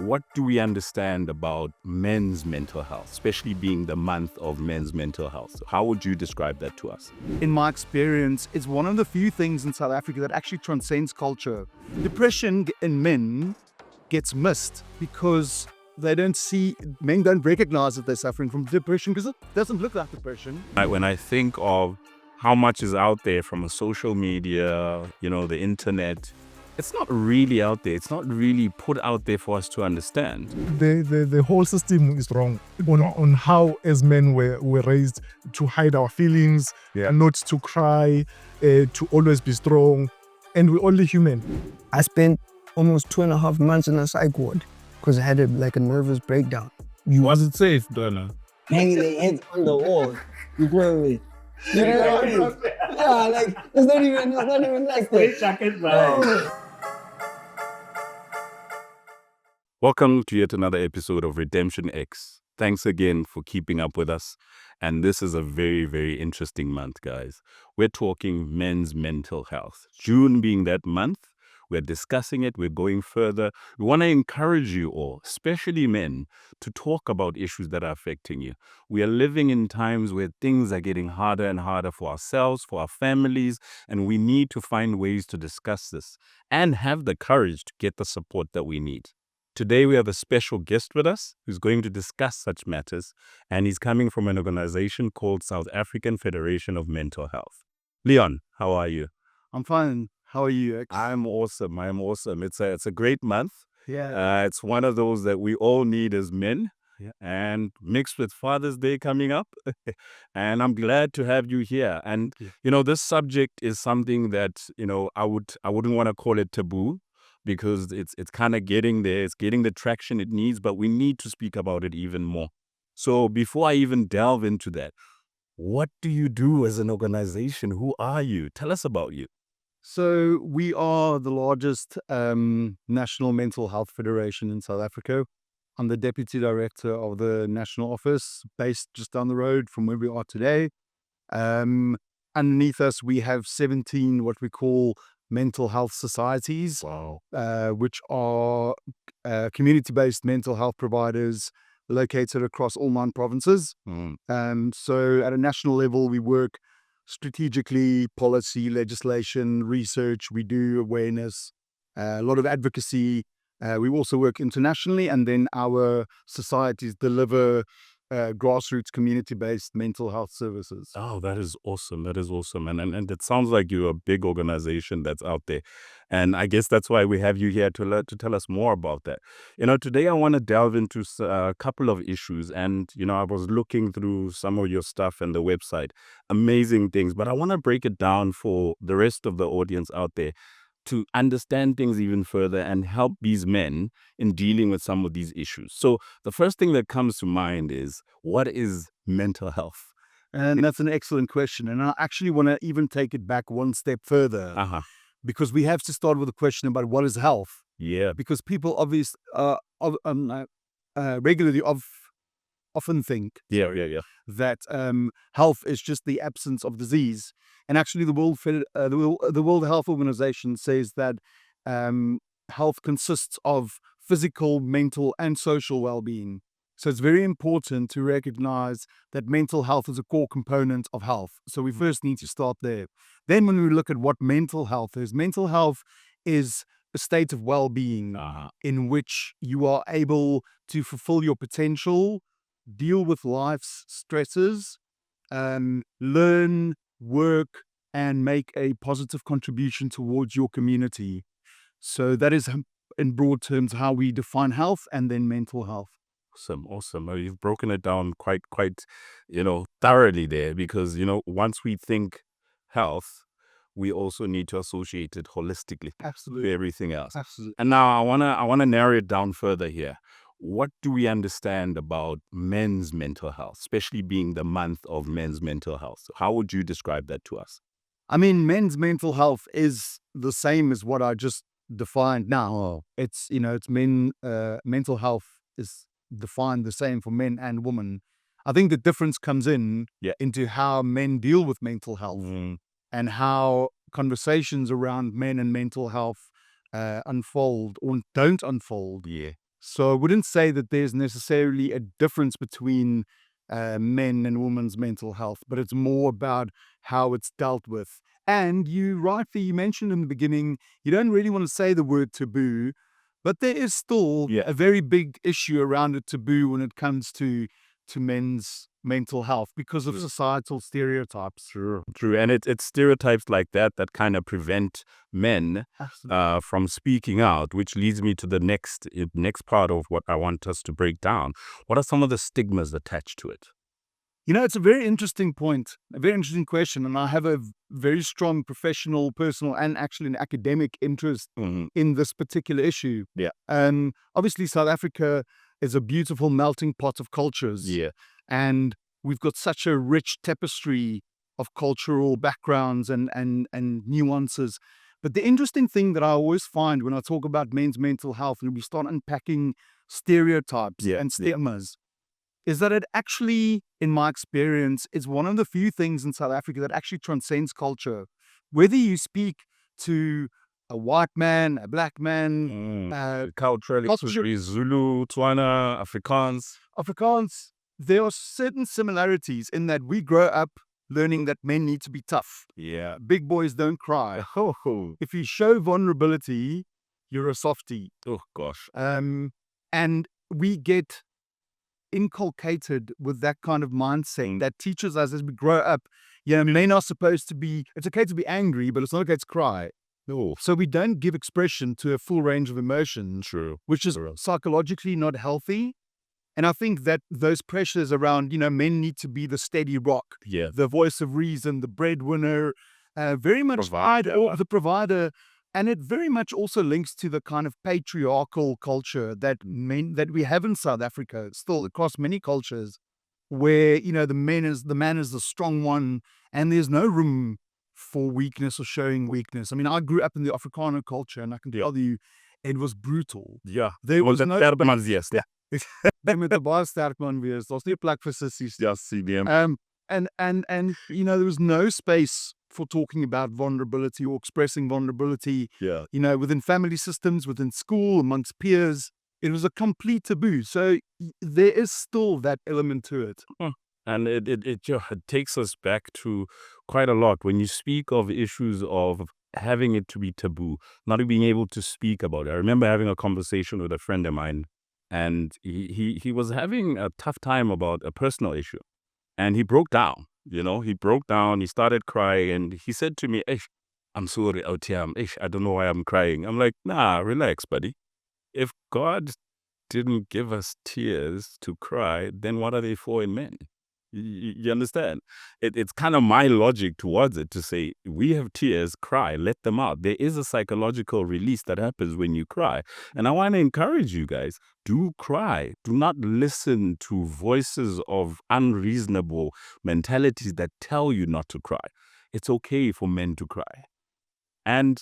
what do we understand about men's mental health, especially being the month of men's mental health? So how would you describe that to us? In my experience, it's one of the few things in South Africa that actually transcends culture. Depression in men gets missed because men don't recognize that they're suffering from depression because it doesn't look like depression. When I think of how much is out there from a social media, the internet, it's not really out there. It's not really put out there for us to understand. The whole system is wrong on how as men we're raised to hide our feelings, and not to cry, to always be strong, and we're only human. I spent almost 2.5 months in a psych ward because I had a nervous breakdown. Was it safe, Donna? Hanging their heads on the wall. You feel me? You know what I mean? Yeah, like it's not even like that. Welcome to yet another episode of RedemptionX. Thanks again for keeping up with us. And this is a very, very interesting month, guys. We're talking men's mental health. June being that month, we're discussing it. We're going further. We want to encourage you all, especially men, to talk about issues that are affecting you. We are living in times where things are getting harder and harder for ourselves, for our families, and we need to find ways to discuss this and have the courage to get the support that we need. Today, we have a special guest with us who's going to discuss such matters, and he's coming from an organization called South African Federation of Mental Health. Leon, how are you? I'm fine. How are you, X? I'm awesome. It's a great month. Yeah. It's one of those that we all need as men, and mixed with Father's Day coming up. And I'm glad to have you here. And, this subject is something that, I wouldn't want to call it taboo, because it's kind of getting there. It's getting the traction it needs, but we need to speak about it even more. So before I even delve into that, what do you do as an organization? Who are you? Tell us about you. So we are the largest national mental health federation in South Africa. I'm the deputy director of the national office based just down the road from where we are today. Underneath us, we have 17 what we call mental health societies, which are community-based mental health providers located across all 9 provinces. So at a national level, we work strategically, policy, legislation, research. We do awareness, a lot of advocacy. We also work internationally, and then our societies deliver grassroots community-based mental health services. Oh, that is awesome. And it sounds like you're a big organization that's out there. And I guess that's why we have you here to tell us more about that. Today I want to delve into a couple of issues. And, I was looking through some of your stuff and the website. Amazing things. But I want to break it down for the rest of the audience out there to understand things even further and help these men in dealing with some of these issues. So the first thing that comes to mind is, what is mental health? And that's an excellent question. And I actually want to even take it back one step further, because we have to start with a question about what is health. Yeah. Because people obviously regularly often think that health is just the absence of disease. And actually, the World Health Organization says that health consists of physical, mental, and social well-being. So it's very important to recognize that mental health is a core component of health. So we first need to start there. Then when we look at what mental health is a state of well-being in which you are able to fulfill your potential, deal with life's stresses, learn, work, and make a positive contribution towards your community. So that is, in broad terms, how we define health and then mental health. Awesome. You've broken it down quite, thoroughly there, because, once we think health, we also need to associate it holistically Absolutely. to everything else. Absolutely. And now I wanna narrow it down further here. What do we understand about men's mental health, especially being the month of men's mental health? So how would you describe that to us? I mean, men's mental health is the same as what I just defined now. It's mental health is defined the same for men and women. I think the difference comes into how men deal with mental health and how conversations around men and mental health unfold or don't unfold. Yeah. So I wouldn't say that there's necessarily a difference between men and women's mental health, but it's more about how it's dealt with. And you mentioned in the beginning, you don't really want to say the word taboo, but there is still a very big issue around a taboo when it comes to men's mental health because of societal stereotypes. True. And it's stereotypes like that kind of prevent men from speaking out, which leads me to the next part of what I want us to break down. What are some of the stigmas attached to it? It's a very interesting point, a very interesting question, and I have a very strong professional, personal, and actually an academic interest in this particular issue. Yeah. Obviously, South Africa is a beautiful melting pot of cultures. Yeah. And we've got such a rich tapestry of cultural backgrounds and nuances. But the interesting thing that I always find when I talk about men's mental health and we start unpacking stereotypes and stigmas is that it actually, in my experience, is one of the few things in South Africa that actually transcends culture. Whether you speak to a white man, a black man, culturally, Zulu, Tswana, Afrikaans, there are certain similarities in that we grow up learning that men need to be tough. Yeah. Big boys don't cry. If you show vulnerability, you're a softie. Oh, gosh. And we get inculcated with that kind of mindset that teaches us as we grow up, men are supposed to be, it's okay to be angry, but it's not okay to cry. No. So we don't give expression to a full range of emotions, which is psychologically not healthy. And I think that those pressures around, men need to be the steady rock, the voice of reason, the breadwinner, very much the provider. And it very much also links to the kind of patriarchal culture that we have in South Africa, still across many cultures, where, the man is the strong one and there's no room for weakness or showing weakness. I mean, I grew up in the Afrikaner culture and I can tell you it was brutal. Yeah. There was no... Met the baie sterk man wees. Daar's nie 'n plek vir sissies. Ja, sien jy. And there was no space for talking about vulnerability or expressing vulnerability. Yeah. Within family systems, within school, amongst peers, it was a complete taboo. So there is still that element to it. And it takes us back to quite a lot when you speak of issues of having it to be taboo, not being able to speak about it. I remember having a conversation with a friend of mine, and he was having a tough time about a personal issue. And he broke down, he started crying, and he said to me, I'm sorry, I don't know why I'm crying. I'm like, nah, relax, buddy. If God didn't give us tears to cry, then what are they for in men? You understand? It's kind of my logic towards it to say, we have tears, cry, let them out. There is a psychological release that happens when you cry. And I want to encourage you guys, do cry. Do not listen to voices of unreasonable mentalities that tell you not to cry. It's okay for men to cry. And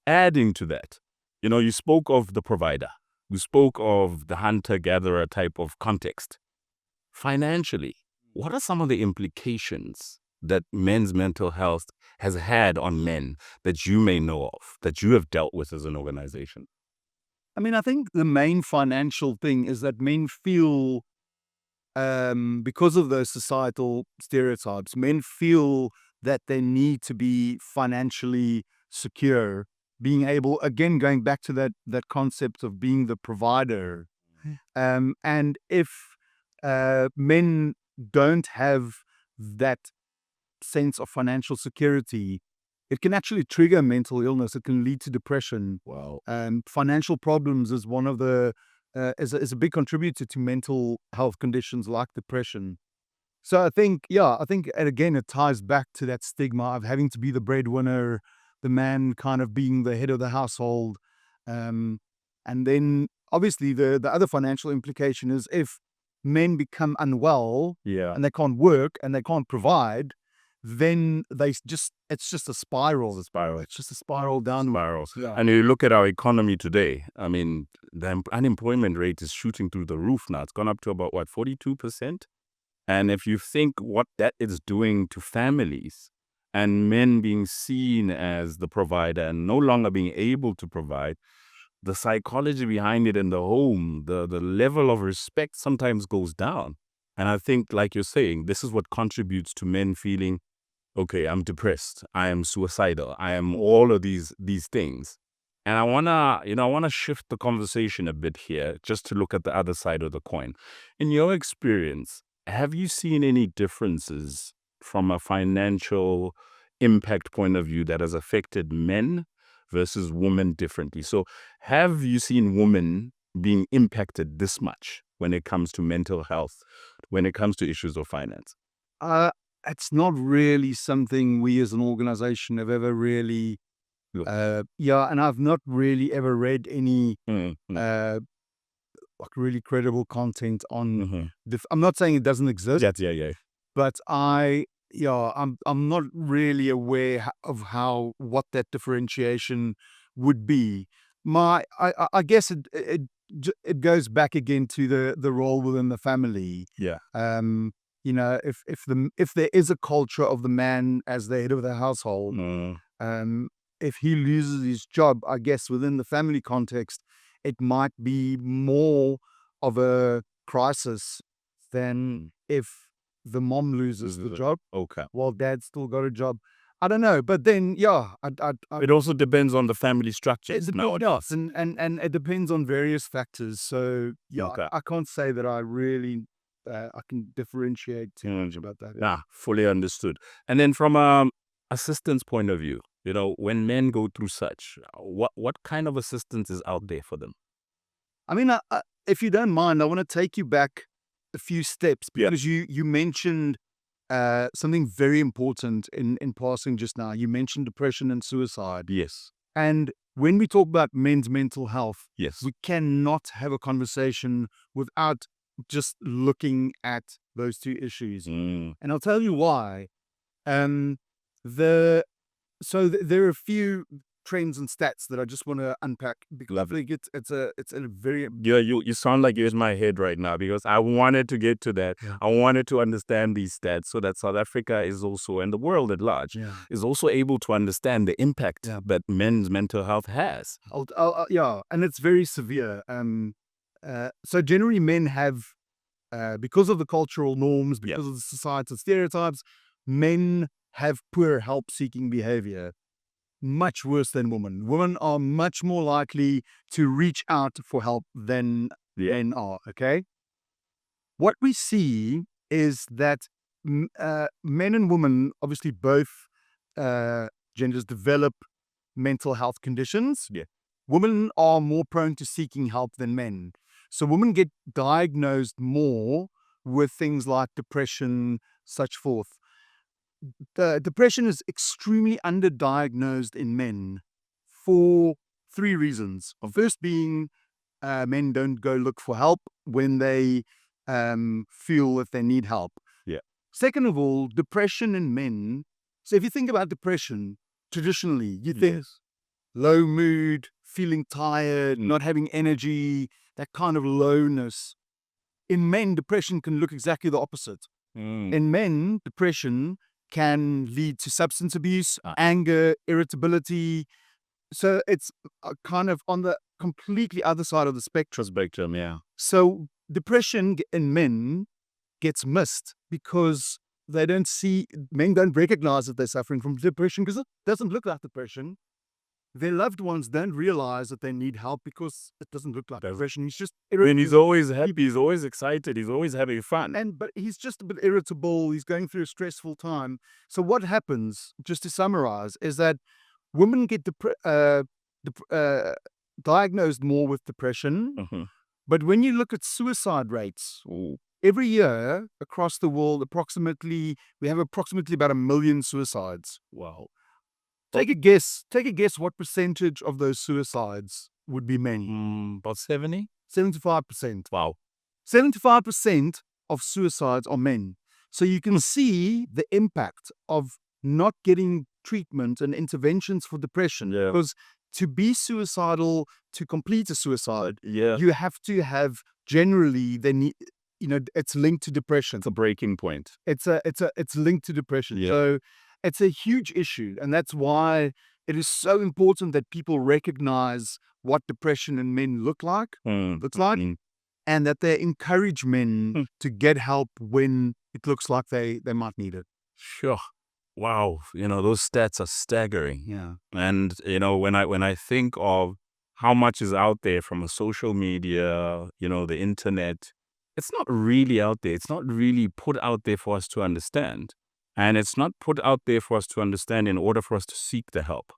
adding to that, you spoke of the provider. You spoke of the hunter-gatherer type of context. Financially, what are some of the implications that men's mental health has had on men that you may know of, that you have dealt with as an organization? I mean, I think the main financial thing is that men feel, because of those societal stereotypes, men feel that they need to be financially secure, being able, again, going back to that concept of being the provider. And if men don't have that sense of financial security, it can actually trigger mental illness. It can lead to depression. Wow. Financial problems is one of the is a big contributor to mental health conditions like depression. So I think, and again, it ties back to that stigma of having to be the breadwinner, the man kind of being the head of the household. And then obviously the other financial implication is if men become unwell and they can't work and they can't provide, then it's just a spiral. It's just a spiral downward. Yeah. And you look at our economy today, I mean, the unemployment rate is shooting through the roof now. It's gone up to about, 42%? And if you think what that is doing to families and men being seen as the provider and no longer being able to provide, the psychology behind it in the home, the level of respect sometimes goes down. And I think, like you're saying, this is what contributes to men feeling, okay, I'm depressed, I am suicidal, I am all of these things. And I wanna shift the conversation a bit here, just to look at the other side of the coin. In your experience, have you seen any differences from a financial impact point of view that has affected men versus women differently? So have you seen women being impacted this much when it comes to mental health, when it comes to issues of finance? It's not really something we as an organization have ever really, and I've not really ever read any like really credible content on. I'm not saying it doesn't exist, but I'm not really aware of what that differentiation would be. I guess it goes back again to the role within the family. If there is a culture of the man as the head of the household, if he loses his job, I guess within the family context, it might be more of a crisis than if the mom loses the job. Okay. While dad's still got a job. I don't know, but then It also depends on the family structure. and it depends on various factors. So Okay. I can't say that I really I can differentiate too much about that. Fully understood. And then from assistance point of view, when men go through such, what kind of assistance is out there for them? I mean, if you don't mind, I want to take you back a few steps because you mentioned something very important in passing just now. You mentioned depression and suicide. Yes. And when we talk about men's mental health, Yes. we cannot have a conversation without just looking at those two issues. And I'll tell you why. There are a few trends and stats that I just want to unpack because I think it's a very you sound like you're in my head right now because I wanted to get to that. I wanted to understand these stats so that South Africa is also, and the world at large, is also able to understand the impact that men's mental health has. And it's very severe. So generally men have, because of the cultural norms, because of the societal stereotypes, men have poor help-seeking behavior. Much worse than women. Women are much more likely to reach out for help than men are, okay? What we see is that men and women, obviously both genders, develop mental health conditions. Women are more prone to seeking help than men. So women get diagnosed more with things like depression, such forth. The depression is extremely underdiagnosed in men for three reasons. First being men don't go look for help when they feel that they need help. Second of all, depression in men. So if you think about depression, traditionally, you think low mood, feeling tired, not having energy, that kind of lowness. In men, depression can look exactly the opposite. In men, depression can lead to substance abuse, anger, irritability. So it's kind of on the completely other side of the spectrum. So depression in men gets missed because men don't recognize that they're suffering from depression because it doesn't look like depression. Their loved ones don't realize that they need help because it doesn't look like depression. He's just irritable. He's always happy, he's always excited, he's always having fun. But he's just a bit irritable, he's going through a stressful time. So what happens, just to summarize, is that women get diagnosed more with depression. But when you look at suicide rates, every year across the world, we have approximately about 1 million suicides. Wow. Take a guess what percentage of those suicides would be men? About 70? 75%. Wow. 75% of suicides are men. So you can see the impact of not getting treatment and interventions for depression. Because to be suicidal, to complete a suicide, you have to have generally it's linked to depression. It's a breaking point. It's linked to depression. So it's a huge issue, and that's why it is so important that people recognize what depression in men looks like, and that they encourage men to get help when it looks like they might need it. Sure. Wow. Those stats are staggering. Yeah. And, when I think of how much is out there from a social media, the internet, it's not really out there. It's not really put out there for us to understand. And it's not put out there for us to understand in order for us to seek the help.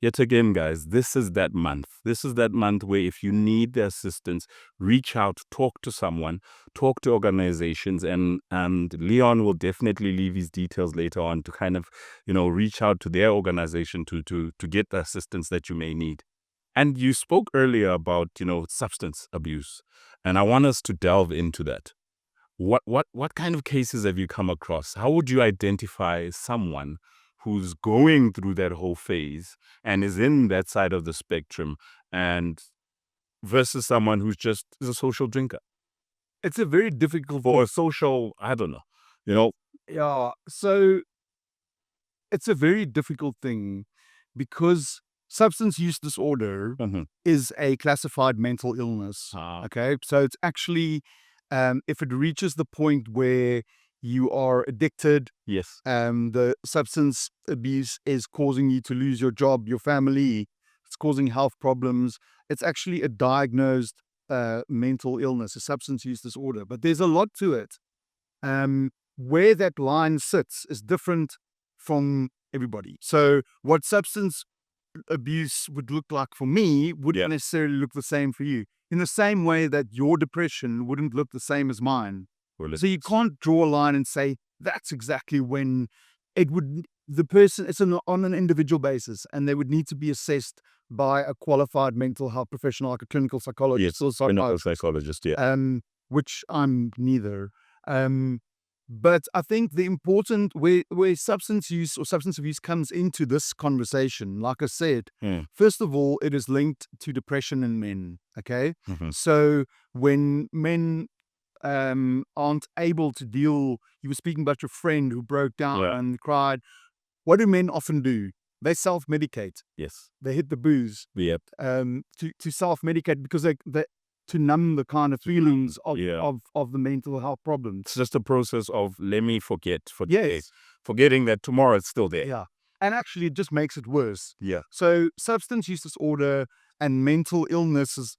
Yet again, guys, this is that month. This is that month where if you need the assistance, reach out, talk to someone, talk to organizations, and Leon will definitely leave his details later on to kind of, reach out to their organization to get the assistance that you may need. And you spoke earlier about, substance abuse, and I want us to delve into that. What kind of cases have you come across? How would you identify someone who's going through that whole phase and is in that side of the spectrum, and versus someone who's just is a social drinker? It's a very difficult or a social, I don't know, Yeah. So it's a very difficult thing because substance use disorder is a classified mental illness. Okay. So it's actually, if it reaches the point where you are addicted, yes, the substance abuse is causing you to lose your job, your family, it's causing health problems. It's actually a diagnosed mental illness, a substance use disorder. But there's a lot to it. Where that line sits is different from everybody. So what substance abuse would look like for me wouldn't necessarily look the same for you. In the same way that your depression wouldn't look the same as mine. So you can't draw a line and say that's exactly when it would. The person, it's on an individual basis, and they would need to be assessed by a qualified mental health professional, like a clinical psychologist or psychologist, which I'm neither. But I think the important where substance use or substance abuse comes into this conversation, like I said, first of all, it is linked to depression in men. Okay, so when men aren't able to deal, you were speaking about your friend who broke down and cried. What do men often do? They self-medicate. Yes, they hit the booze. Yep. To self-medicate because they to numb the kind of feelings of the mental health problems. It's just a process of let me forget for yes, forgetting that tomorrow it's still there. Yeah, and actually it just makes it worse. Yeah. So substance use disorder and mental illness is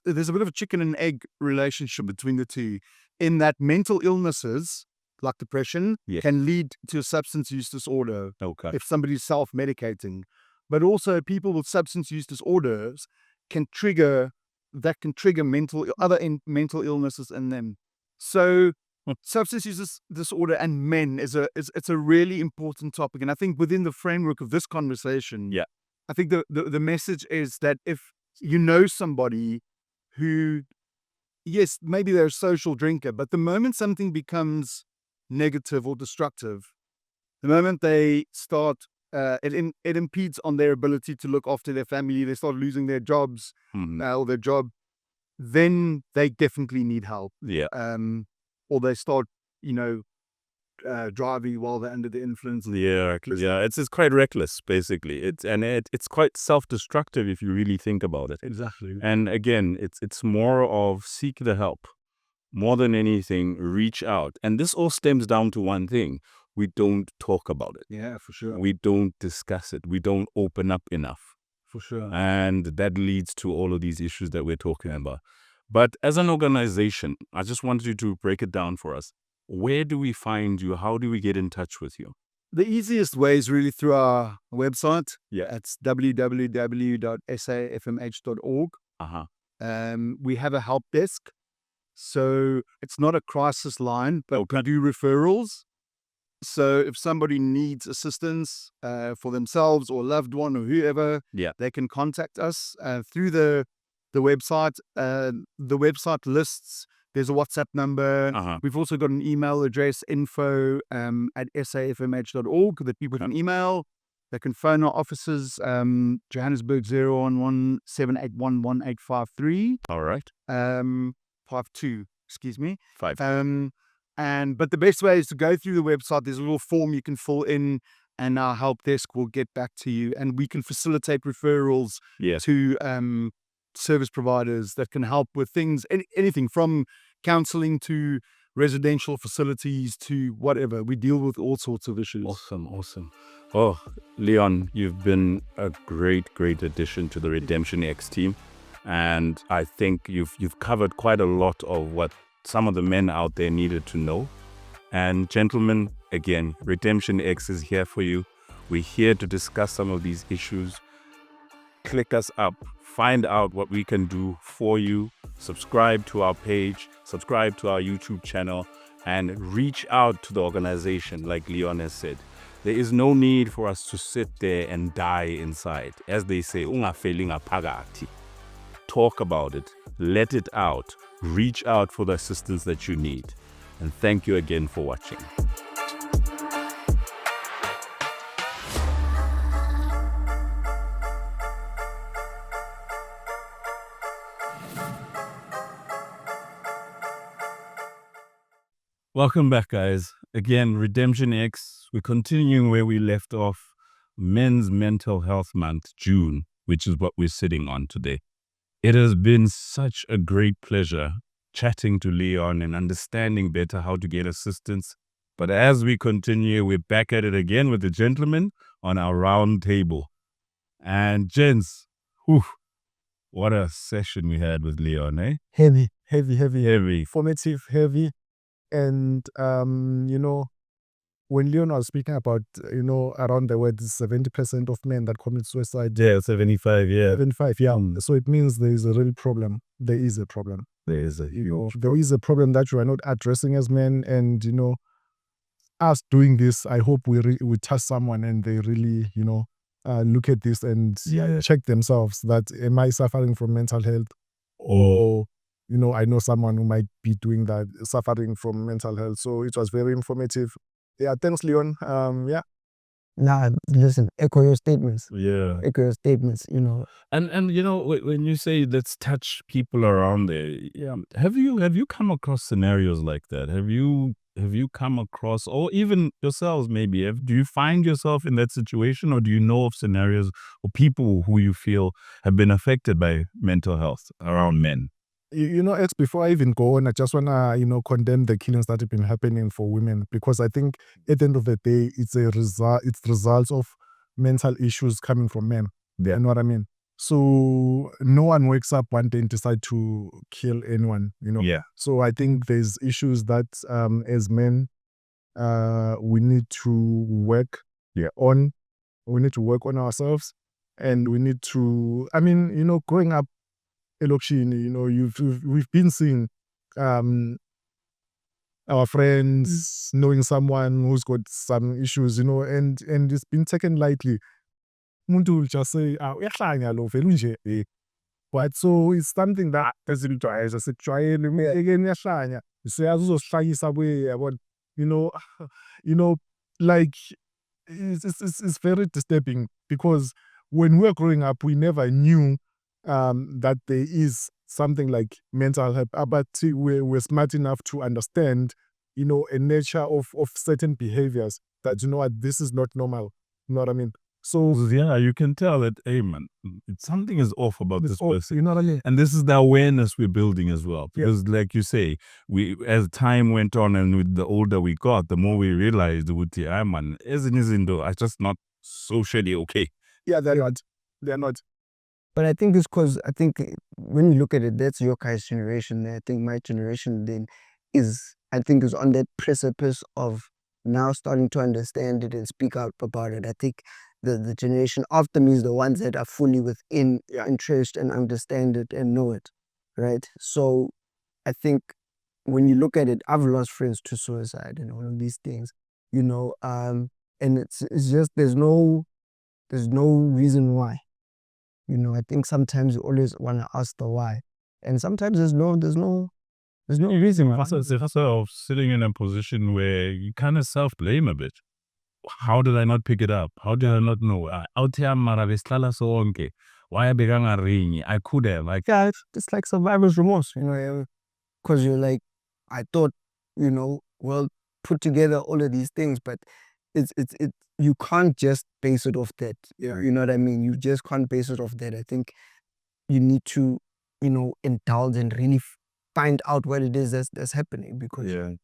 there's a bit of a chicken and egg relationship between the two, in that mental illnesses like depression can lead to a substance use disorder if somebody's self-medicating, but also people with substance use disorders can trigger mental illnesses in them. So substance use disorder and men it's a really important topic, and I think within the framework of this conversation, I think the message is that if you know somebody who, yes, maybe they're a social drinker, but the moment something becomes negative or destructive, the moment they start, it impedes on their ability to look after their family, they start losing their jobs or their job, then they definitely need help. Or they start, driving while they're under the influence. It's quite reckless, basically. It's quite self-destructive if you really think about it. Exactly. And again, it's more of seek the help. More than anything, reach out. And this all stems down to one thing. We don't talk about it. Yeah, for sure. We don't discuss it. We don't open up enough. For sure. And that leads to all of these issues that we're talking about. But as an organization, I just wanted you to break it down for us. Where do we find you? How do we get in touch with you? The easiest way is really through our website. It's www.safmh.org. We have a help desk. So it's not a crisis line, but we do referrals. So if somebody needs assistance for themselves or a loved one or whoever, they can contact us through the website. The website lists, there's a WhatsApp number. We've also got an email address, info@safmh.org, that people can email. They can phone our offices, Johannesburg 011 781 1853. All right. 52, excuse me. 5. But the best way is to go through the website. There's a little form you can fill in. and our help desk will get back to you, and we can facilitate referrals Yes. to service providers that can help with things, anything from counseling to residential facilities to whatever. We deal with all sorts of issues. Awesome. Oh, Leon, you've been a great addition to the RedemptionX team. And I think you've covered quite a lot of what some of the men out there needed to know. And gentlemen, again, RedemptionX is here for you. We're here to discuss some of these issues. Click us up, find out what we can do for you, subscribe to our page, subscribe to our YouTube channel, and reach out to the organization like Leon has said. There is no need for us to sit there and die inside. As they say, ungafeli ngaphakathi. Talk about it, let it out, reach out for the assistance that you need. And thank you again for watching. Welcome back, guys. Again, RedemptionX. We're continuing where we left off. Men's Mental Health Month, June, which is what we're sitting on today. It has been such a great pleasure chatting to Leon and understanding better how to get assistance. But as we continue, we're back at it again with the gentlemen on our roundtable. And gents, what a session we had with Leon, eh? Heavy. Heavy. Formative, heavy. And, when Leon was speaking about, around the world, 70% of men that commit suicide. Yeah, 75, yeah. 75, yeah. So it means there is a real problem. There is a problem. There is a huge There is a problem that you are not addressing as men. And, us doing this, I hope we touch someone and they really, look at this and check themselves that, am I suffering from mental health? Or, I know someone who might be doing that, suffering from mental health. So it was very informative. Yeah, thanks, Leon. Nah, listen, echo your statements. Yeah. Echo your statements, And when you say let's touch people around there, yeah, have you come across scenarios like that? Have you come across, or even yourselves maybe, do you find yourself in that situation, or do you know of scenarios or people who you feel have been affected by mental health around men? It's before I even go on, I just want to, condemn the killings that have been happening for women, because I think at the end of the day, it's results of mental issues coming from men. Yeah. You know what I mean? So no one wakes up one day and decide to kill anyone, Yeah. So I think there's issues that as men, we need to work on. We need to work on ourselves, and we need to, growing up, we've been seeing our friends knowing someone who's got some issues, and it's been taken lightly. Umuntu will just say, uyahlanya lo vele unje. But so it's something that esimjwayeza sikujwayele again uyahlanya. Siyazi uzosihlanyisa buye yabona. Like it's very disturbing, because when we were growing up, we never knew that there is something like mental health, but we're smart enough to understand, a nature of certain behaviors that, what, this is not normal. You know what I mean? So yeah, you can tell that, hey man, something is off about this person. You know what I mean? And this is the awareness we're building as well. Because like you say, as time went on and with the older we got, the more we realized, man, I just not socially okay. Yeah, they're not. But I think it's because, when you look at it, that's your guys' generation. I think my generation then is on that precipice of now starting to understand it and speak out about it. I think the generation after me is the ones that are fully within, entrenched and understand it and know it, right? So I think when you look at it, I've lost friends to suicide and all of these things, and it's just there's no reason why. I think sometimes you always want to ask the why, and sometimes there's no reason. Also, it's also sitting in a position where you kind of self-blame a bit. How did I not pick it up? How did I not know? Out here, mara besihlala sonke. Why ringi? I could have. It's like survivor's remorse, because you're like, I thought, well, put together all of these things, but you can't just base it off that. Yeah. You know what I mean? You just can't base it off that. I think you need to, indulge and really find out what it is that's happening. Because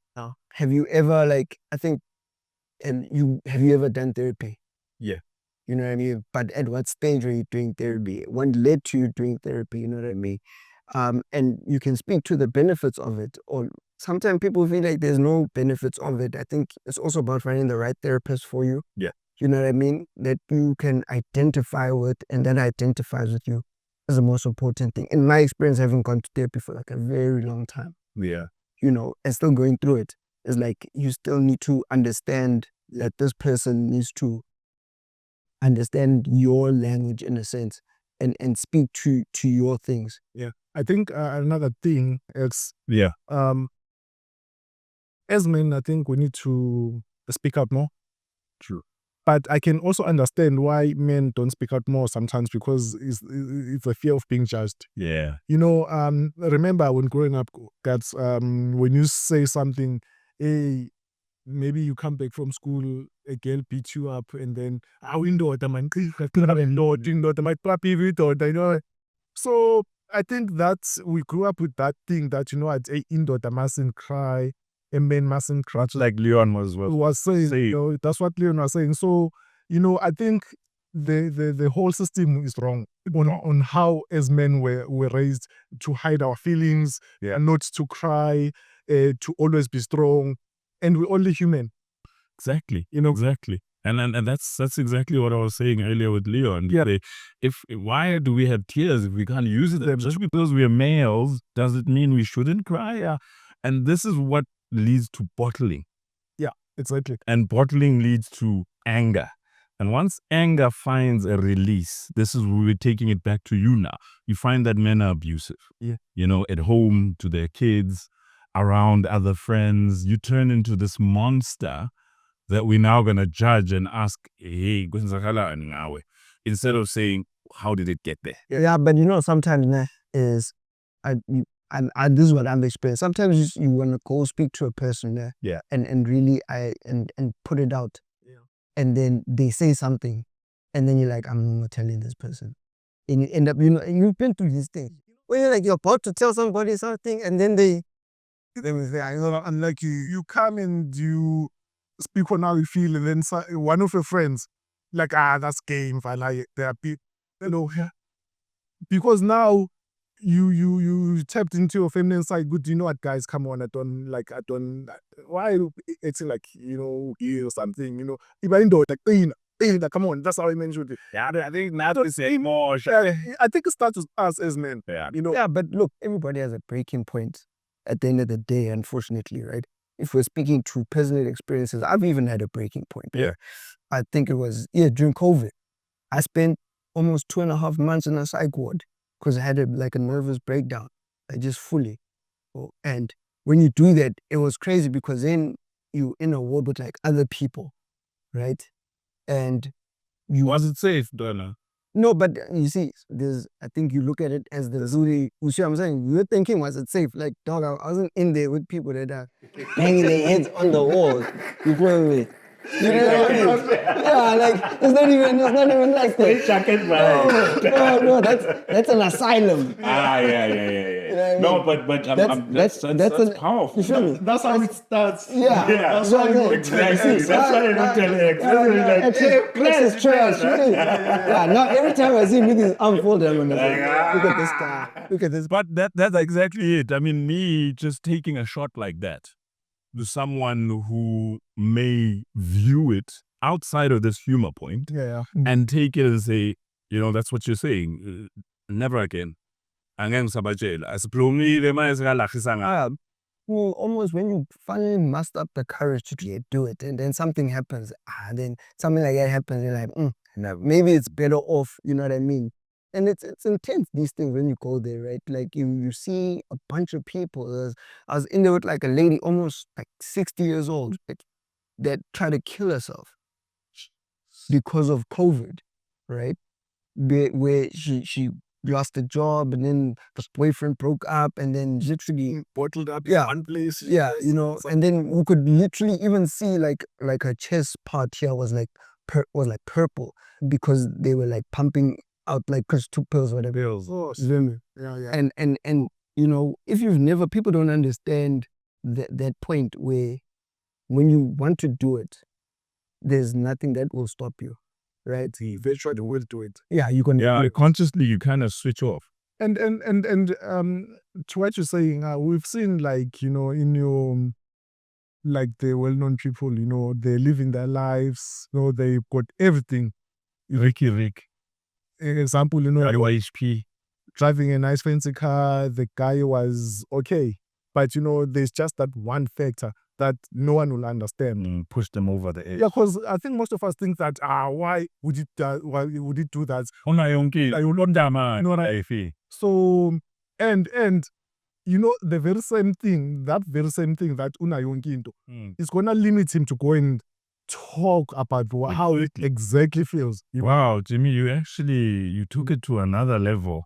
have you ever have you ever done therapy? Yeah. You know what I mean? But at what stage are you doing therapy? What led to you doing therapy? You know what I mean? And you can speak to the benefits of it. Or sometimes people feel like there's no benefits of it. I think it's also about finding the right therapist for you. Yeah. You know what I mean? That you can identify with and that identifies with you is the most important thing. In my experience, having gone to therapy for like a very long time, Yeah. and still going through it, is like you still need to understand that this person needs to understand your language in a sense and speak to your things. Yeah. I think another thing is as men, I think we need to speak out more. True. But I can also understand why men don't speak out more sometimes, because it's a fear of being judged. Yeah. Remember when growing up, guys, when you say something, hey, maybe you come back from school, a girl beats you up, and then, so I think that we grew up with that thing that, indoor mustn't cry, a man mustn't cry. Like Leon was saying, that's what Leon was saying. So, I think the whole system is wrong on how as men we're raised to hide our feelings, and not to cry, to always be strong. And we're only human. Exactly. Exactly. And that's exactly what I was saying earlier with Leon. Yeah. Why do we have tears if we can't use it? Just because we are males, does it mean we shouldn't cry? Yeah. And this is what leads to bottling. Yeah, exactly. And bottling leads to anger. And once anger finds a release, this is where we're taking it back to you now. You find that men are abusive. Yeah. At home, to their kids, around other friends. You turn into this monster that we're now going to judge and ask, hey, instead of saying, how did it get there? Yeah, but sometimes this is what I'm experiencing. Sometimes you want to go speak to a person there, and really and put it out, and then they say something, and then you're like, I'm not telling this person, and you end up, you've been through this thing where you're about to tell somebody something, and then they will say, and like you come and you speak on how you feel, and then one of your friends, like, that's game, therapy, because now you tapped into your feminine side. Good, you know what, guys, come on, why are you acting like, or something, even though, like, come on, that's how I mentioned it. Yeah, I think not to say more. I think it starts with us as men. Yeah. Yeah, but look, everybody has a breaking point at the end of the day, unfortunately, right? If we're speaking to personal experiences, I've even had a breaking point. Yeah. I think it was, during COVID. I spent almost 2.5 months in a psych ward because I had a nervous breakdown, just fully. And when you do that, it was crazy because then you're in a ward with like other people, right? And was it safe, Donna? No, but you see, I think you look at it as you see what I'm saying? You're thinking, was it safe? Like, dog, I wasn't in there with people that are banging their heads on the wall. You feel me? You know what I mean? Yeah, like, it's not even like that. No, that's an asylum. Yeah. You know No, what I mean? but that's powerful. You feel me? That's how it starts. Yeah. That's how it goes. Exactly. That's why you're not telling X is trash. Yeah, now every time I see him with his arm folded, I'm gonna say, look at this guy. Look at this. But that's exactly it. I mean, me just taking a shot like that to someone who may view it outside of this humor point and take it and say, that's what you're saying. Never again. Almost when you finally muster up the courage to do it, and then something happens, then something like that happens, you're like, maybe it's better off, you know what I mean? And it's intense, these things, when you go there, right? Like, you see a bunch of people. I was in there with like a lady, almost like 60 years old, that tried to kill herself because of COVID, right? Where she lost a job, and then the boyfriend broke up, and then literally Bottled up Yeah. in one place. yeah, and then we could literally even see like her chest part here was like purple because they were like pumping out like because took pills or whatever. Bills. Oh, You feel me? yeah. And if you've never, people don't understand that point where when you want to do it, there's nothing that will stop you, right? Eventually will do it. Yeah, you can. Yeah, consciously you kind of switch off. And to what you're saying, we've seen like, in your like the well-known people, they're living their lives, they've got everything. Rick. Example, YHP. driving a nice fancy car, the guy was okay. But there's just that one factor that no one will understand. Push them over the edge. Yeah, because I think most of us think that why would it do that? You know what I So and the very same thing, that unayonkinto is gonna limit him to go and talk about how it exactly feels. Wow, Jimmy, you took it to another level.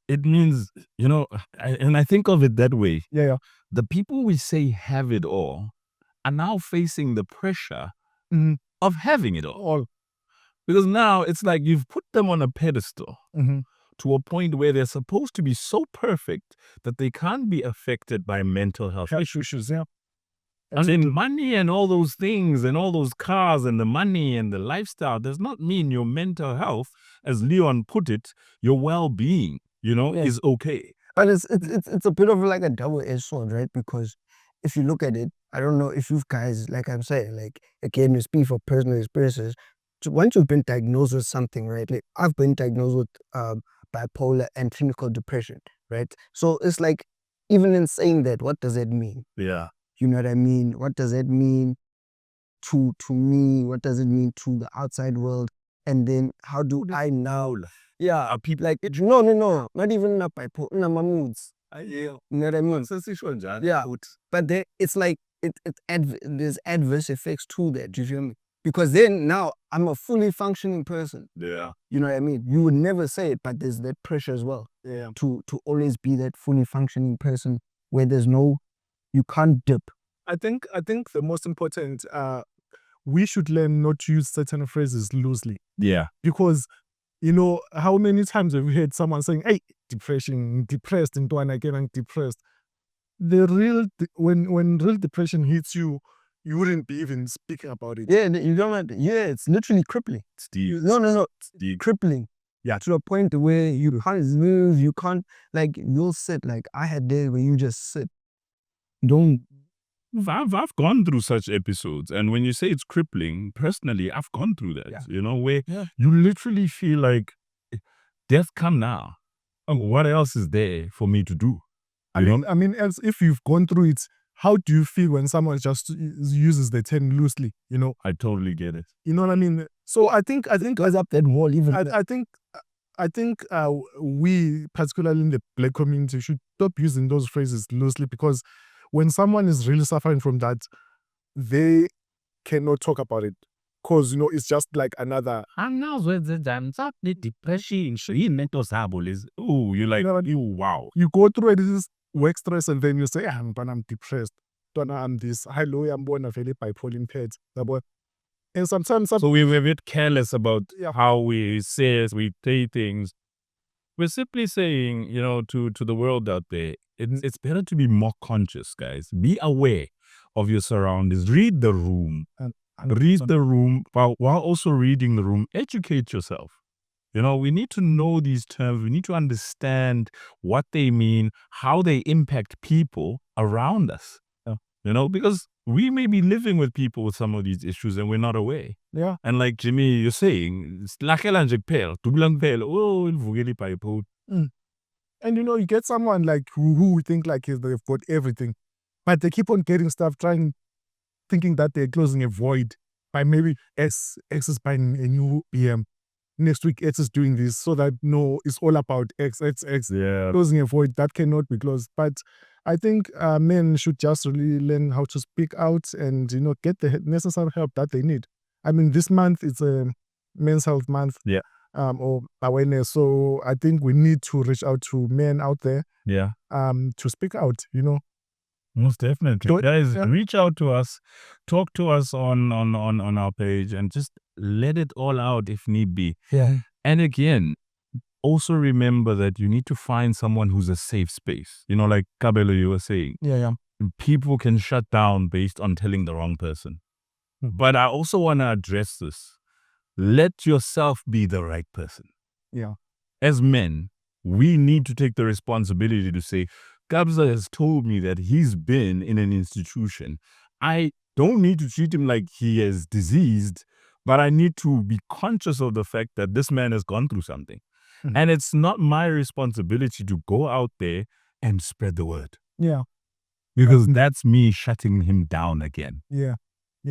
It means, and I think of it that way. Yeah. The people we say have it all are now facing the pressure of having it all. Because now it's like you've put them on a pedestal to a point where they're supposed to be so perfect that they can't be affected by mental health issues. Yeah. And then money and all those things and all those cars and the money and the lifestyle does not mean your mental health, as Leon put it, your well-being, is okay. But it's a bit of like a double-edged sword, right? Because if you look at it, I don't know if you guys, like I'm saying, like again, we speak for personal experiences. So once you've been diagnosed with something, right? Like I've been diagnosed with bipolar and clinical depression, right? So it's like, even in saying that, what does that mean? Yeah. You know what I mean? What does that mean to me? What does it mean to the outside world? And then how do I now? Yeah, people like it. No, not even not bipolar, not my moods. You know what I mean? Yeah, but it's like there's adverse effects to that. Do you feel me? Because then now I'm a fully functioning person. Yeah. You know what I mean? You would never say it, but there's that pressure as well. Yeah. To always be that fully functioning person where you can't dip. I think the most important, we should learn not to use certain phrases loosely. Yeah. Because, how many times have you heard someone saying, hey, depression, depressed, and when again I'm depressed. When real depression hits you, you wouldn't be even speaking about it. Yeah, you don't. Yeah, it's literally crippling. No. Crippling. Yeah. To a point where you can't move, you can't, like, you'll sit, like, I had days where you just sit. I've gone through such episodes, and when you say it's crippling, personally, I've gone through that. Where you literally feel like death come now. What else is there for me to do? I mean, else if you've gone through it, how do you feel when someone just uses the term loosely? I totally get it. You know what I mean? So I think goes up that wall even. I think we, particularly in the Black community, should stop using those phrases loosely, because when someone is really suffering from that, they cannot talk about it. Because, it's just like another... And now the depression, mental stable is, you're like, wow. You go through this work stress and then you say, I'm depressed. I'm this, hello, I'm born a very bipolar impaired. And sometimes... So we're a bit careless about how we say things. We're simply saying, to the world out there, it's better to be more conscious, guys. Be aware of your surroundings. Read the room. Read the room while also reading the room. Educate yourself. We need to know these terms. We need to understand what they mean, how they impact people around us. Because we may be living with people with some of these issues and we're not aware. Yeah. And like Jimmy, you're saying, And you get someone like who we think like they've got everything, but they keep on getting stuff, thinking that they're closing a void by maybe X is buying a new BM. Next week X is doing this, so that it's all about X. Yeah. Closing a void that cannot be closed. But I think men should just really learn how to speak out and get the necessary help that they need. I mean, this month is a Men's Health Month. Yeah. or awareness. So I think we need to reach out to men out there to speak out, Most definitely. Don't- Guys, yeah. reach out to us, talk to us on our page, and just let it all out if need be. Yeah. And again, also remember that you need to find someone who's a safe space. Like Kabelo, you were saying. Yeah. People can shut down based on telling the wrong person. But I also want to address this. Let yourself be the right person. Yeah. As men, we need to take the responsibility to say, Kabza has told me that he's been in an institution. I don't need to treat him like he is diseased, but I need to be conscious of the fact that this man has gone through something. And it's not my responsibility to go out there and spread the word. Yeah. Because that's me shutting him down again. Yeah.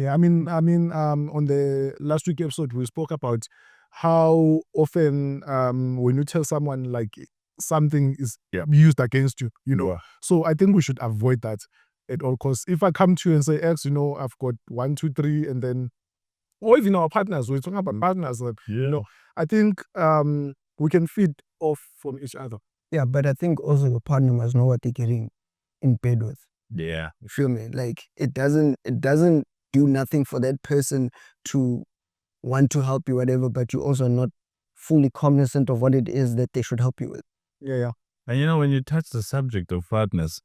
I mean, on the last week episode, we spoke about how often when you tell someone like something is used against you, Yeah. So I think we should avoid that at all costs. If I come to you and say, X, I've got 1, 2, 3, and then, or even our partners, we're talking about partners, I think we can feed off from each other. Yeah, but I think also the partner must know what they're getting in bed with. Yeah. You feel me? Like it doesn't do nothing for that person to want to help you, whatever, but you also are not fully cognizant of what it is that they should help you with. Yeah. And when you touch the subject of partners,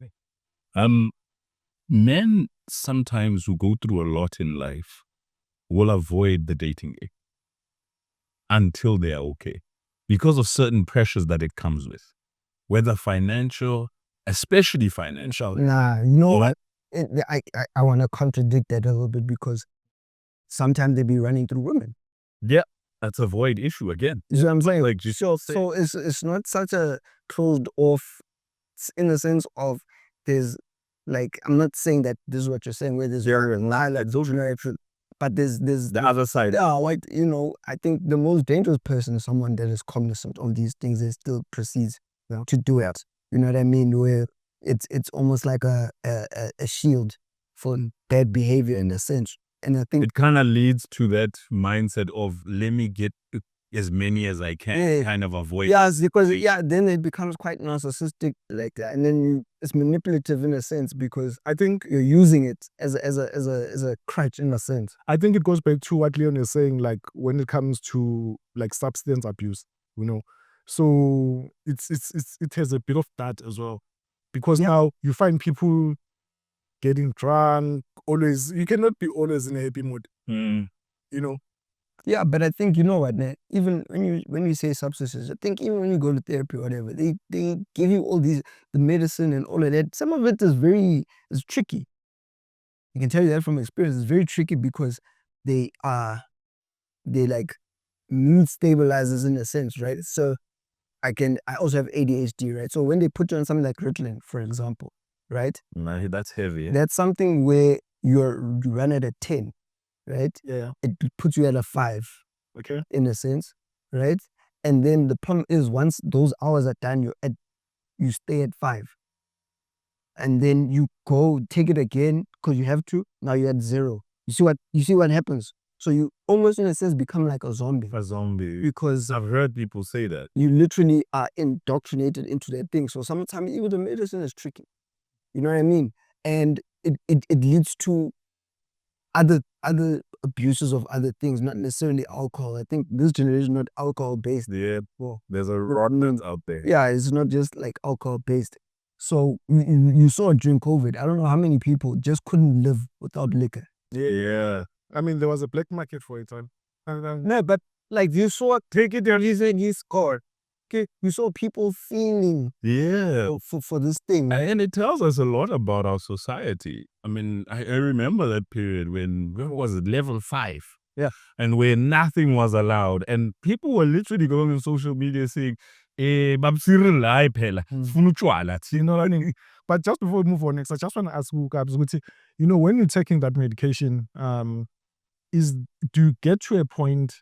men sometimes who go through a lot in life will avoid the dating game until they are okay because of certain pressures that it comes with, whether financial, especially financial. Nah, What? I want to contradict that a little bit because sometimes they be running through women. Yeah, that's a void issue again. You see what I'm saying? Like, So it's not such a closed off in the sense of there's like, I'm not saying that this is what you're saying where there's like those but there's the other side. yeah, like, I think the most dangerous person is someone that is cognizant of these things and still proceeds to do it. You know what I mean? Where it's almost like a shield for bad behavior in a sense. And I think it kind of leads to that mindset of let me get as many as I can, kind of avoid. Yeah, because then it becomes quite narcissistic like that, and then it's manipulative in a sense because I think you're using it as a crutch in a sense. I think it goes back to what Leon is saying, like when it comes to like substance abuse, So it has a bit of that as well, because now you find people getting drunk always. You cannot be always in a happy mood, Yeah, but I think what, man, even when you say substances, I think even when you go to therapy or whatever, they give you all the medicine and all of that. Some of it is tricky. I can tell you that from experience. It's very tricky because they like mood stabilizers in a sense, right? So I also have ADHD, right? So when they put you on something like Ritalin, for example, right? Nah, that's heavy. That's something where you run at a 10. Right? Yeah. It puts you at a 5. Okay. In a sense, right? And then the problem is once those hours are done, you stay at 5. And then you go take it again because you have to. Now you're at 0. You see what happens? So you almost in a sense become like a zombie. A zombie. Because I've heard people say that. You literally are indoctrinated into that thing. So sometimes even the medicine is tricky. You know what I mean? And it leads to other abuses of other things, not necessarily alcohol. I think this generation is not alcohol based. Yeah, there's a rottenness out there. Yeah, it's not just like alcohol based. So you saw during COVID, I don't know how many people just couldn't live without liquor. Yeah. I mean, there was a black market for it. No, but like you saw, take it, he scored. Okay, you saw people feeling for this thing. And it tells us a lot about our society. I mean, I remember that period when was it, level 5? Yeah. And where nothing was allowed. And people were literally going on social media saying, you know what I mean? But just before we move on next, I just want to ask you, Kabs, when you're taking that medication, do you get to a point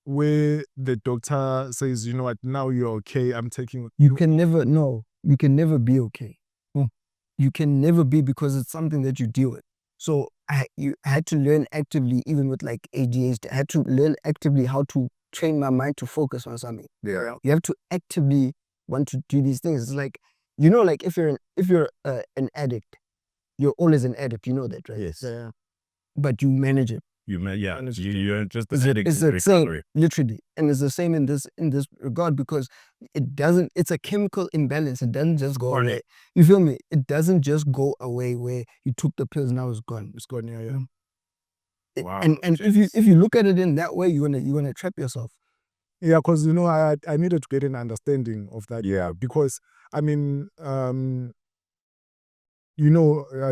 where the doctor says, you know what, now you're okay, I'm taking... You can never be okay. You can never be, because it's something that you deal with. So you had to learn actively, even with like ADHD, I had to learn actively how to train my mind to focus on something. Yeah. You have to actively want to do these things. It's like, you know, like if you're an addict, you're always an addict. You know that, right? Yes. Yeah. But you manage it. You're just It's an addict. the same, literally, and it's the same in this regard, because it's a chemical imbalance. It doesn't just go away. You feel me? It doesn't just go away where you took the pills, now it's gone. It's gone. Yeah. Wow. And if you look at it in that way, you're gonna trap yourself. Yeah, because I needed to get an understanding of that. Yeah. Because I mean,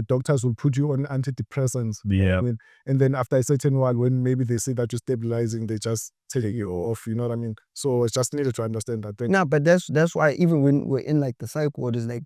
doctors will put you on antidepressants. Yeah. And then after a certain while, when maybe they say that you're stabilizing, they just take you off. You know what I mean? So I just needed to understand that thing. No, but that's why even when we're in like the psych ward, it's like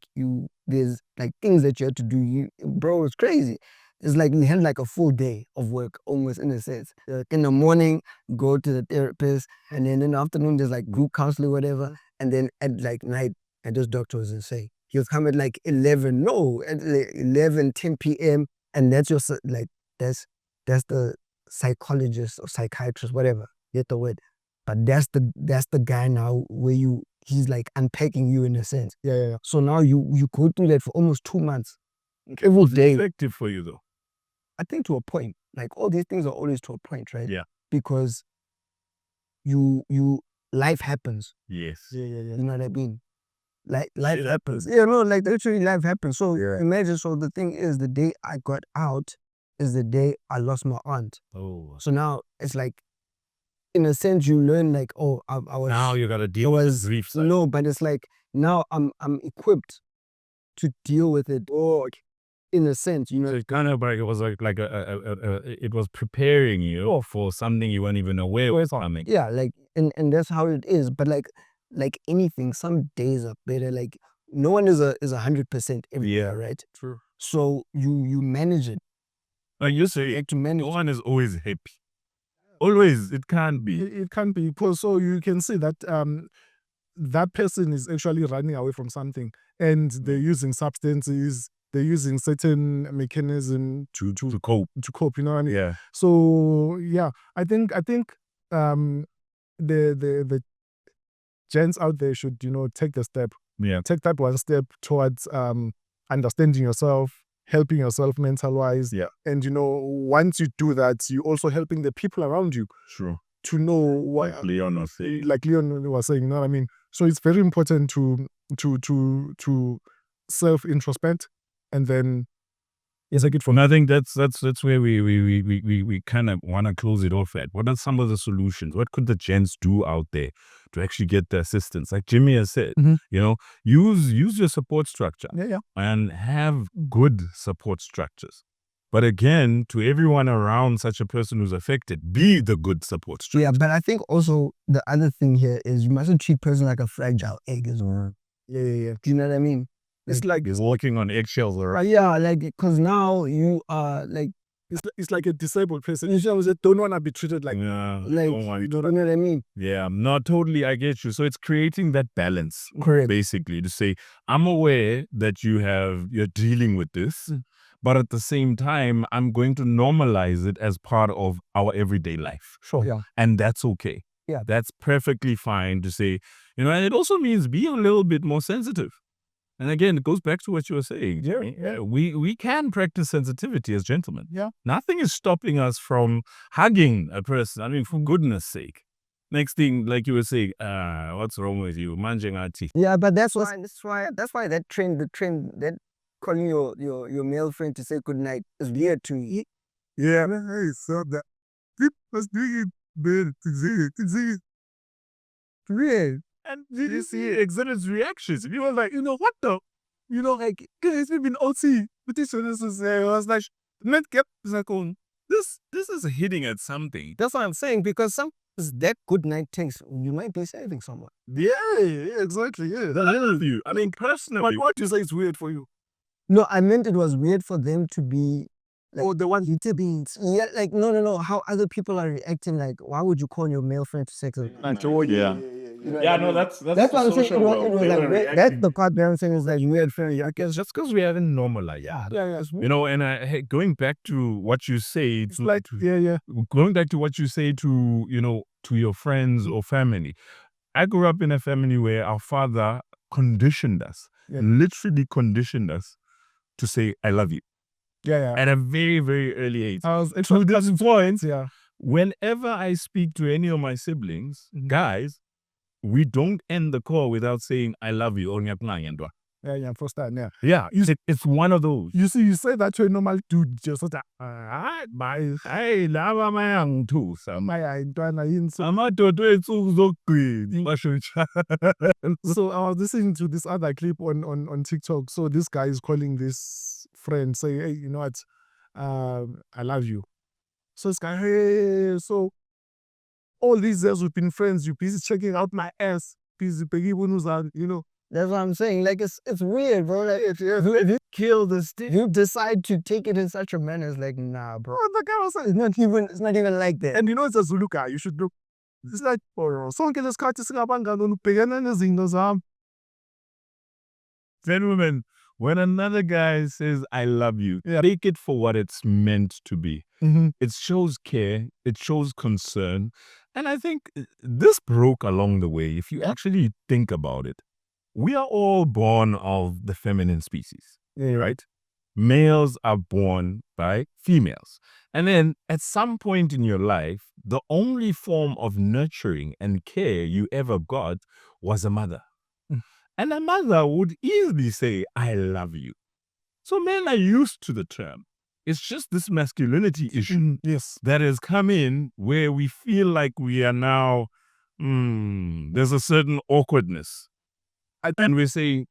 there's like things that you have to do. Bro, it's crazy. It's like we had like a full day of work, almost, in a sense. Like in the morning, go to the therapist, and then in the afternoon there's like group counseling, whatever. And then at like night, and this doctor was insane. He was coming at like 11, no, at like 11, 10 p.m. And that's just like, that's the psychologist or psychiatrist, whatever, get the word. But that's the guy now where he's like unpacking you in a sense. Yeah. So now you go through that for almost 2 months. Every day. Effective for you though. I think to a point. Like all these things are always to a point, right? Yeah. Because life happens. Yes. Yeah. You know what I mean? Like life Shit happens. happens. Like literally life happens. So imagine, so the thing is, the day I got out is the day I lost my aunt. Oh. So now it's like, in a sense, you learn like, oh, I was... Now you gotta deal with this grief side. No, but it's like, now I'm equipped to deal with it. Oh, in a sense, you know. So it kind of like, it was like it was preparing you for something you weren't even aware was coming. Yeah, like, and that's how it is. But like anything, some days are better. Like no one is 100% every day, right? True. So you manage it. Like you say, You have to manage. no one is always happy. Always, it can't be. It can't be. So you can see that that person is actually running away from something, and they're using substances. They're using certain mechanism To cope. to cope. You know what I mean? Yeah. So yeah, I think the gents out there should take the step. Yeah. Take that one step towards understanding yourself, helping yourself mental wise. Yeah. And once you do that, you're also helping the people around you Sure. to know what, Like Leon was saying. You know what I mean? So it's very important to self introspect, and then take it from. And I think that's where we kind of want to close it off at. What are some of the solutions? What could the gents do out there to actually get the assistance? Like Jimmy has said, use your support structure. Yeah. And have good support structures. But again, to everyone around such a person who's affected, be the good support structure. Yeah, but I think also the other thing here is you mustn't treat person like a fragile egg as well. Yeah. Do you know what I mean? It's like He's walking on eggshells, right? Yeah, like, because now you are like, it's like a disabled person. You don't want to be treated like. Yeah, like, don't want you it. know what I mean? Yeah, no, totally, I get you. So it's creating that balance, Correct. basically, to say, I'm aware that you're dealing with this, but at the same time, I'm going to normalize it as part of our everyday life. Sure. Yeah. And that's okay. Yeah. That's perfectly fine to say, and it also means be a little bit more sensitive. And again, it goes back to what you were saying. Yeah. We can practice sensitivity as gentlemen. Yeah. Nothing is stopping us from hugging a person. I mean, for goodness sake. Next thing, like you were saying, what's wrong with you? Manjing our teeth. Yeah, but that's why that trend, that calling your male friend to say goodnight is weird to me. Yeah. Hey, so that let's do it, man. It's Real. And did you see Exodus' reactions? He was like, what the? Like, guys, we've been OT. But this one is I was like, not kept like on. This is hitting at something. That's what I'm saying, because some that good night things, you might be saving someone. Yeah, exactly. Yeah. That you. I mean, personally. But what you say is weird for you? No, I meant it was weird for them to be. Like, the one to be. Yeah, like, no. How other people are reacting, like, why would you call your male friend to sex? Yeah. You know Yeah, what I no, mean? that's That's what I'm saying. social It world. was They like were that's reacting. the part that I'm saying is like weird feeling. I guess Just because we haven't normalized. Yeah. You know, and going back to what you say, It's like, yeah. going back to what you say to, to your friends or family. I grew up in a family where our father conditioned us, literally conditioned us to say, I love you. Yeah. At a very, very early age. To this point, Whenever I speak to any of my siblings, guys, we don't end the call without saying, I love you. Yeah, first time, yeah. Yeah, it's one of those. You see, you say that to a normal dude, just like, Bye. Hey, lava my young too. so I was listening to this other clip on TikTok. So this guy is calling this friend, say, hey, you know what? I love you. So this guy, hey, so all these years we've been friends, you busy checking out my ass, busy you know. That's what I'm saying. Like it's weird, bro. Like if you kill this, you decide to take it in such a manner. It's like, nah, bro. The guy was like, It's not even like that. and you know, it's a Zulu guy. You should look. It's like, oh, sonke lesikhathi singabangani ubhekana nezinto zami. Gentlemen, when another guy says, I love you, take it for what it's meant to be. Mm-hmm. It shows care. It shows concern. And I think this broke along the way. If you actually think about it, we are all born of the feminine species, right? Males are born by females. And then at some point in your life, the only form of nurturing and care you ever got was a mother. And a mother would easily say, I love you. So men are used to the term. It's just this masculinity issue that has come in where we feel like we are now, there's a certain awkwardness. And we're saying,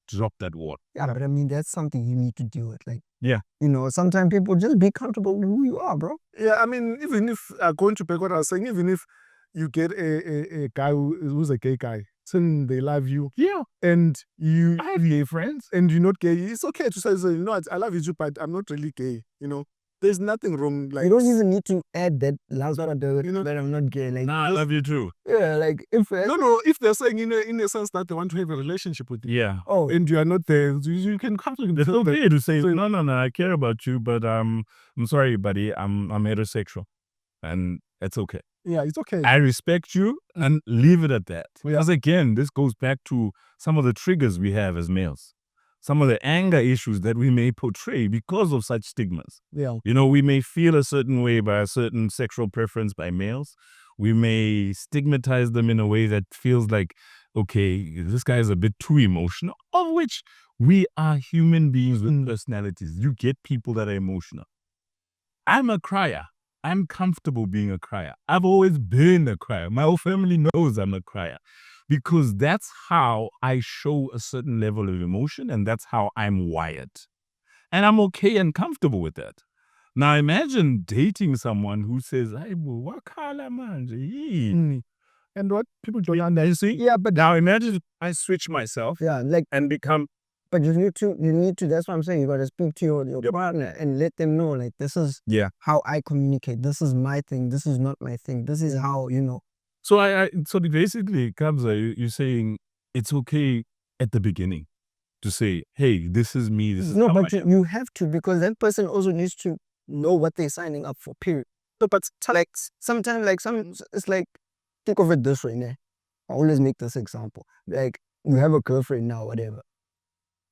drop that word. Yeah, but I mean, that's something you need to deal with. Like, Yeah. you know, sometimes people just be comfortable with who you are, bro. Yeah, I mean, even if, going to back what I was saying, even if you get a guy who's a gay guy, saying they love you, and you I have gay friends. and you're not gay, it's okay to say, you know what, I love you too, but I'm not really gay, you know. There's nothing wrong. Like, You don't even need to add that last part You know- that I'm not gay. Like, Nah, I love you too. yeah, like if no, if they're saying in a sense that they want to have a relationship with you, Yeah. and you are not there, you can come to them. It's okay to say, no, I care about you, but I'm sorry, buddy, I'm heterosexual. And it's okay. Yeah, it's okay. I respect you and leave it at that. Yeah. Because again, this goes back to some of the triggers we have as males. Some of the anger issues that we may portray because of such stigmas. Yeah. You know, we may feel a certain way by a certain sexual preference by males. We may stigmatize them in a way that feels like, okay, this guy is a bit too emotional, of which we are human beings with personalities. You get people that are emotional. I'm a crier. I'm comfortable being a crier. I've always been a crier. My whole family knows I'm a crier because that's how I show a certain level of emotion and that's how I'm wired. And I'm okay and comfortable with that. Now imagine dating someone who says, "Hey, wakhala manje yini?" And what people don't understand. Yeah, but now imagine I switch myself and become. But you need to, that's what I'm saying. You got to speak to your partner and let them know, like, this is how I communicate. This is my thing. This is not my thing. This is how, you know. So so basically, Kabza, you're saying it's okay at the beginning to say, hey, this is me. This is No, how but I am. you have to, because that person also needs to know what they're signing up for, period. So, but like, sometimes, like, it's like, think of it this way, né? I always make this example. Like, you have a girlfriend now, whatever,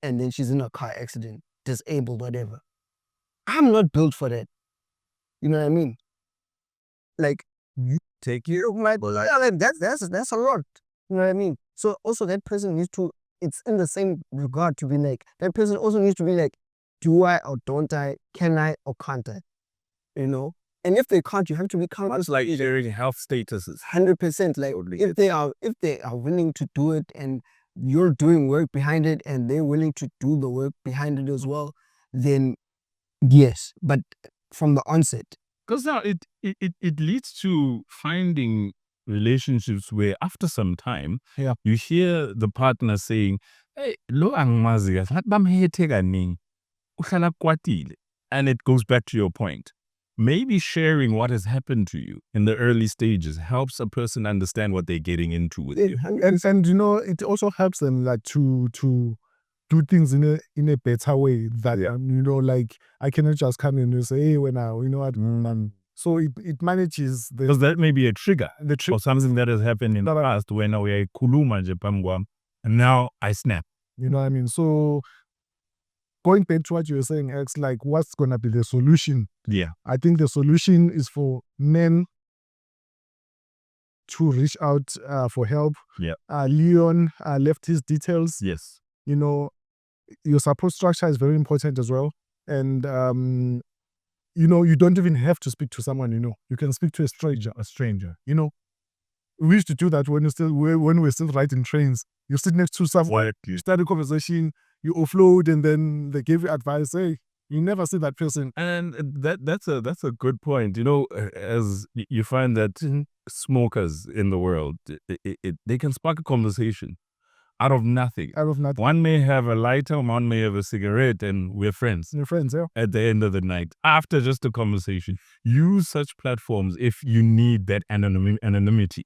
and then she's in a car accident, disabled, whatever. I'm not built for that. You know what I mean? Like, you take care of my, like, that's a lot. You know what I mean? So also that person needs to, it's in the same regard to be like, that person also needs to be like, do I or don't I? Can I or can't I? You know? And if they can't, you have to be calm. It's like sharing health statuses. 100%. Like, if they are willing to do it and you're doing work behind it and they're willing to do the work behind it as well, then yes. But from the onset. Because now it leads to finding relationships where after some time, you hear the partner saying, hey, lo angmazi kahle, bamhethe kaningi, uhlala kwatile. And it goes back to your point. maybe sharing what has happened to you in the early stages helps a person understand what they're getting into with you. And you know, it also helps them like to do things in a better way. That you know, like I cannot just come in and say, hey, when I, you know what, so it manages because that may be a trigger or something that has happened in the past when we are kuluma nje phambi kwami, and now I snap. You know what I mean? So going back to what you were saying, X, like what's gonna be the solution? Yeah, I think the solution is for men to reach out for help. Yeah. Leon left his details. Yes. You know, your support structure is very important as well. And you know, you don't even have to speak to someone, you know. You can speak to a stranger, you know. We used to do that when we're still riding trains. You sit next to someone, you start a conversation, you offload, and then they give you advice. Hey, you never see that person. And that's a good point. You know, as you find that smokers in the world, they can spark a conversation out of nothing. One may have a lighter, one may have a cigarette, and we're friends. You're friends, yeah. At the end of the night, after just a conversation, use such platforms if you need that anonymity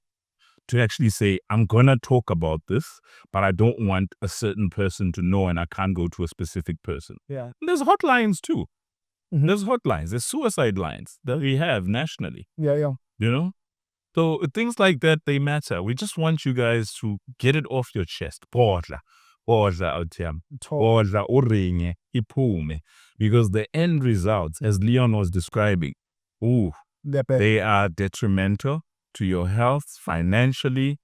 to actually say, I'm going to talk about this, but I don't want a certain person to know, and I can't go to a specific person. Yeah. And there's hotlines too. There's hotlines. There's suicide lines that we have nationally. Yeah. You know? So things like that, they matter. We just want you guys to get it off your chest. Bodla out here. Bodla uringe iphume. Because the end results, as Leon was describing, they are detrimental to your health, financially,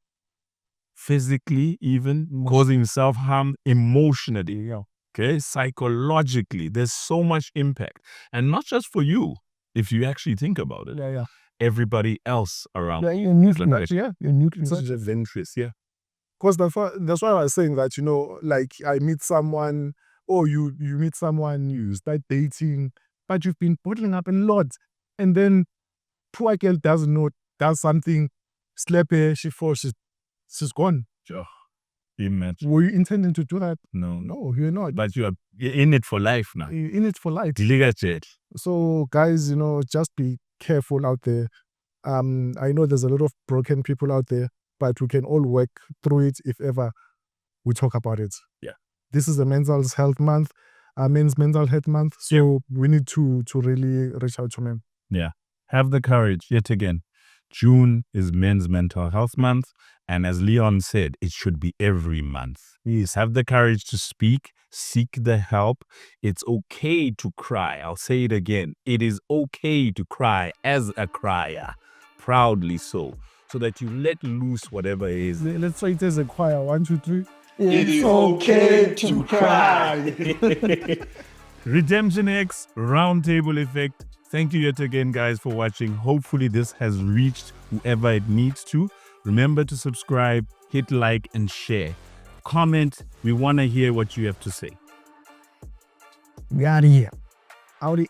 physically even, causing self-harm, emotionally, okay, psychologically. There's so much impact. And not just for you, if you actually think about it. Yeah. Everybody else around. Yeah, you're neutral. You're neutral. Such adventurous, yeah. Because that's why I was saying that, you know, like I meet someone, or you meet someone, you start dating, but you've been bottling up a lot. And then poor girl doesn't know, does something, slap her, she falls, she's gone. Sure. Imagine. Were you intending to do that? No, you're not. But you're in it for life now. You're in it for life. Deliberate. So guys, you know, just be careful out there. I know there's a lot of broken people out there, but we can all work through it if ever we talk about it. Yeah. This is a mental health month, men's mental health month. So we need to really reach out to men. Yeah. Have the courage, yet again. June is Men's Mental Health Month. And as Leon said, it should be every month. Yes. Have the courage to speak, seek the help. It's okay to cry. I'll say it again. It is okay to cry as a crier. Proudly so that you let loose whatever it is. Let's try it as a choir. 1, 2, 3. It's okay to cry. RedemptionX, Roundtable Effect. Thank you yet again, guys, for watching. Hopefully this has reached whoever it needs to. Remember to subscribe, hit like, and share. Comment. We want to hear what you have to say. We are here. Audi.